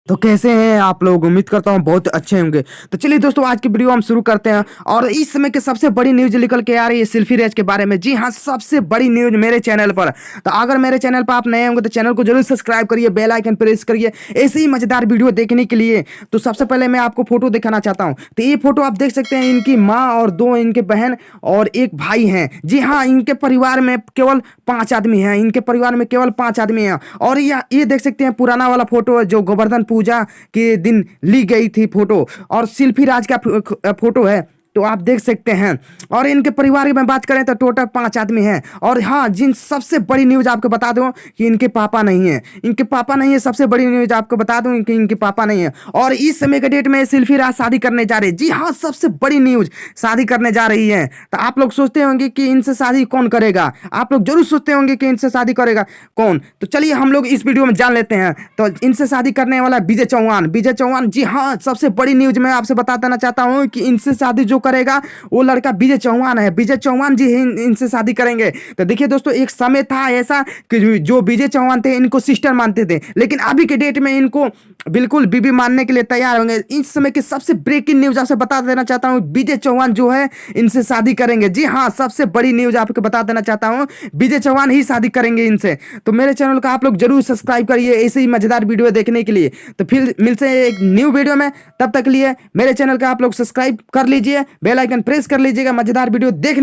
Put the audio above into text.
तो कैसे हैं आप लोग। उम्मीद करता हूँ बहुत अच्छे होंगे। तो चलिए दोस्तों, आज की वीडियो हम शुरू करते हैं। और इस समय की सबसे बड़ी न्यूज निकल के आ रही है सेल्फी रेस के बारे में। जी हाँ, सबसे बड़ी न्यूज मेरे चैनल पर। तो अगर मेरे चैनल पर आप नए होंगे तो चैनल को जरूर सब्सक्राइब करिए, बेल आइकन प्रेस करिए ऐसी ही मजेदार वीडियो देखने के लिए। तो सबसे पहले मैं आपको फोटो दिखाना चाहता हूँ। तो ये फोटो आप देख सकते हैं, इनकी माँ और दो इनके बहन और एक भाई हैं। जी हाँ, इनके परिवार में केवल 5 आदमी हैं। इनके परिवार में केवल 5 आदमी हैं। और ये देख सकते हैं पुराना वाला फोटो है, जो गोवर्धन पूजा के दिन ली गई थी फोटो। और शिल्पी राज का फोटो है, तो आप देख सकते हैं। और इनके परिवार में बात करें तो टोटल 5 आदमी हैं। और हाँ, जिन सबसे बड़ी न्यूज आपको बता दूं कि इनके पापा नहीं है। इनके पापा नहीं है, सबसे बड़ी न्यूज आपको बता दूं कि इनके पापा नहीं है। और इस समय के डेट में शिल्पी राज शादी करने जा रही है। जी हाँ, सबसे बड़ी न्यूज, शादी करने जा रही है। तो आप लोग सोचते होंगे कि इनसे शादी कौन करेगा। आप लोग जरूर सोचते होंगे कि इनसे शादी करेगा कौन। तो चलिए हम लोग इस वीडियो में जान लेते हैं। तो इनसे शादी करने वाला विजय चौहान। विजय चौहान, जी हाँ, सबसे बड़ी न्यूज मैं आपसे बता देना चाहता हूँ कि इनसे शादी जो करेगा वो लड़का विजय चौहान है। विजय चौहान जी इनसे शादी करेंगे। तो देखिए दोस्तों, एक समय था ऐसा कि जो विजय चौहान थे इनको सिस्टर मानते थे, लेकिन अभी के डेट में इनको बिल्कुल बीबी मानने के लिए तैयार होंगे। इस समय की सबसे ब्रेकिंग न्यूज आपसे बता देना चाहता हूँ, विजय चौहान जो है इनसे शादी करेंगे। जी हाँ, सबसे बड़ी न्यूज आपको बता देना चाहता हूँ, विजय चौहान ही शादी करेंगे इनसे। तो मेरे चैनल का आप लोग जरूर सब्सक्राइब करिए ऐसे ही मजेदार वीडियो देखने के लिए। तो फिर मिलते हैं एक न्यू वीडियो में। तब तक लिए मेरे चैनल का आप लोग सब्सक्राइब कर लीजिए, बेल आइकन प्रेस कर लीजिएगा मजेदार वीडियो देखने।